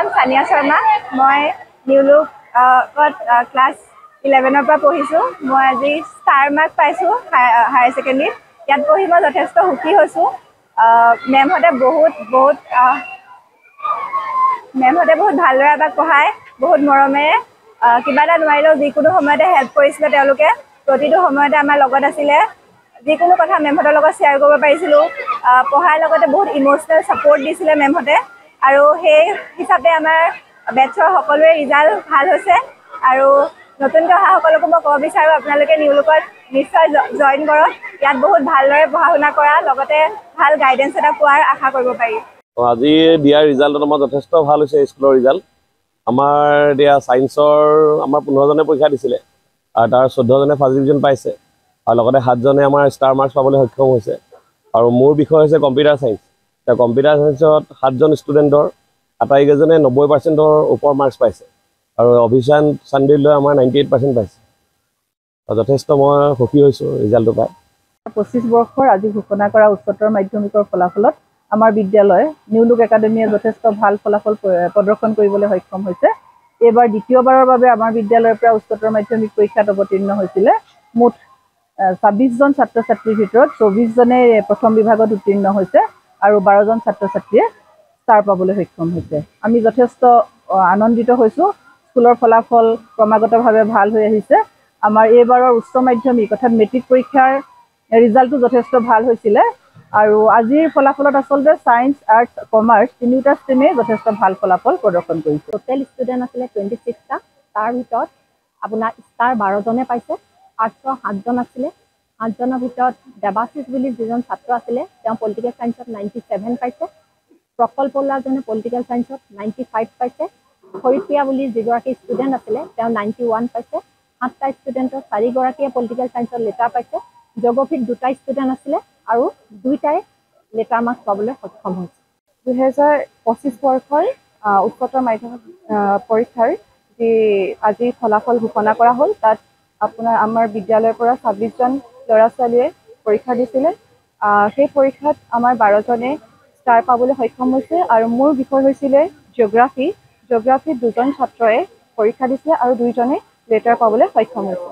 নাম সানিয়া শৰ্মা। মই নিউলুক ক্লাছ 11 পৰা পঢ়িছোঁ। মই আজি ষ্টাৰ মাৰ্ক পাইছোঁ হায়াৰ ছেকেণ্ডেৰীত। ইয়াত পঢ়ি মই যথেষ্ট সুখী হৈছোঁ। মেমহঁতে বহুত ভালদৰে আমাক পঢ়ায়, বহুত মৰমেৰে। কিবা এটা নোৱাৰিলেও যিকোনো সময়তে হেল্প কৰিছিলে তেওঁলোকে। প্ৰতিটো সময়তে আমাৰ লগত আছিলে। যিকোনো কথা মেমহঁতৰ লগত শ্বেয়াৰ কৰিব পাৰিছিলোঁ। পঢ়াৰ লগতে বহুত ইম'চনেল ছাপোৰ্ট দিছিলে মেমহঁতে। আৰু সেই হিচাপে আমাৰ বেটছৰ সকলোৰে ৰিজাল্ট ভাল হৈছে। আৰু নতুনকৈ অহাসকলকো মই ক'ব বিচাৰোঁ, আপোনালোকে নিউলুকত নিশ্চয় জইন কৰক। ইয়াত বহুত ভালদৰে পঢ়া শুনা কৰা, লগতে ভাল গাইডেঞ্চ এটা পোৱাৰ আশা কৰিব পাৰি। আজি দিয়াৰ ৰিজাল্টত আমাৰ যথেষ্ট ভাল হৈছে স্কুলৰ ৰিজাল্ট। আমাৰ এতিয়া ছায়েন্সৰ আমাৰ 15জনে পৰীক্ষা দিছিলে আৰু তাৰ 14জনে ফাৰ্ষ্ট ডিভিজন পাইছে আৰু লগতে 7জনে আমাৰ ষ্টাৰ মাৰ্কছ পাবলৈ সক্ষম হৈছে। আৰু মোৰ বিষয় হৈছে কম্পিউটাৰ ছায়েন্স। এতিয়া কম্পিউটাৰ ছায়েন্সত 7জন ষ্টুডেণ্টৰ আটাইকেইজনে 90%ৰ ওপৰ মাৰ্কছ পাইছে আৰু অভিযান চান্দিলৈ আমাৰ 98% পাইছে। যথেষ্ট মই সুখী হৈছোঁ ৰিজাল্টটো পাই। 25 বৰ্ষৰ আজি ঘোষণা কৰা উচ্চতৰ মাধ্যমিকৰ ফলাফলত আমাৰ বিদ্যালয় নিউলুক একাডেমীয়ে যথেষ্ট ভাল ফলাফল প্ৰদৰ্শন কৰিবলৈ সক্ষম হৈছে। এইবাৰ দ্বিতীয়বাৰৰ বাবে আমাৰ বিদ্যালয়ৰ পৰা উচ্চতৰ মাধ্যমিক পৰীক্ষাত অৱতীৰ্ণ হৈছিলে মুঠ 26জন ছাত্ৰ ছাত্ৰীৰ ভিতৰত 24জনে প্ৰথম বিভাগত উত্তীৰ্ণ হৈছে আৰু 12জন ছাত্ৰ ছাত্ৰীয়ে ষ্টাৰ পাবলৈ সক্ষম হৈছে। আমি যথেষ্ট আনন্দিত হৈছোঁ। স্কুলৰ ফলাফল ক্ৰমাগতভাৱে ভাল হৈ আহিছে। আমাৰ এইবাৰৰ উচ্চ মাধ্যমিক অৰ্থাৎ মেট্ৰিক পৰীক্ষাৰ ৰিজাল্টটো যথেষ্ট ভাল হৈছিলে আৰু আজিৰ ফলাফলত আচলতে ছায়েন্স, আৰ্টছ, কমাৰ্চ তিনিওটা ষ্ট্ৰীমে যথেষ্ট ভাল ফলাফল প্ৰদৰ্শন কৰিছে। টোটেল ষ্টুডেণ্ট আছিলে 26টা। তাৰ ভিতৰত আপোনাৰ ষ্টাৰ 12জনে পাইছে। আৰ্টছৰ 7জন আছিলে। 8জনৰ ভিতৰত দেৱাশিষ বুলি যিজন ছাত্ৰ আছিলে, তেওঁ পলিটিকেল ছায়েন্সত 97 পাইছে। প্ৰকল্প লাজনে পলিটিকেল ছায়েন্সত 95 পাইছে। হৰিপ্ৰিয়া বুলি যিগৰাকী ষ্টুডেণ্ট আছিলে, তেওঁ 91 পাইছে। 7টা ষ্টুডেণ্টৰ 4গৰাকীয়ে পলিটিকেল ছায়েন্সত লেটাৰ পাইছে। জিঅ'গ্ৰাফীত 2টা ষ্টুডেণ্ট আছিলে আৰু 2টাই লেটাৰ মাৰ্কছ পাবলৈ সক্ষম হৈছে। 2025 বৰ্ষৰ উচ্চতৰ মাধ্যমিক পৰীক্ষাৰ যি আজি ফলাফল ঘোষণা কৰা হ'ল, তাত আমাৰ বিদ্যালয়ৰ পৰা 26জন ল'ৰা ছোৱালীয়ে পৰীক্ষা দিছিলে। সেই পৰীক্ষাত আমাৰ 12জনে ষ্টাৰ পাবলৈ সক্ষম হৈছে আৰু মোৰ বিষয় হৈছিলে জিঅ'গ্ৰাফীত 2জন ছাত্ৰই পৰীক্ষা দিছিলে আৰু 2জনে লেটাৰ পাবলৈ সক্ষম হৈছে।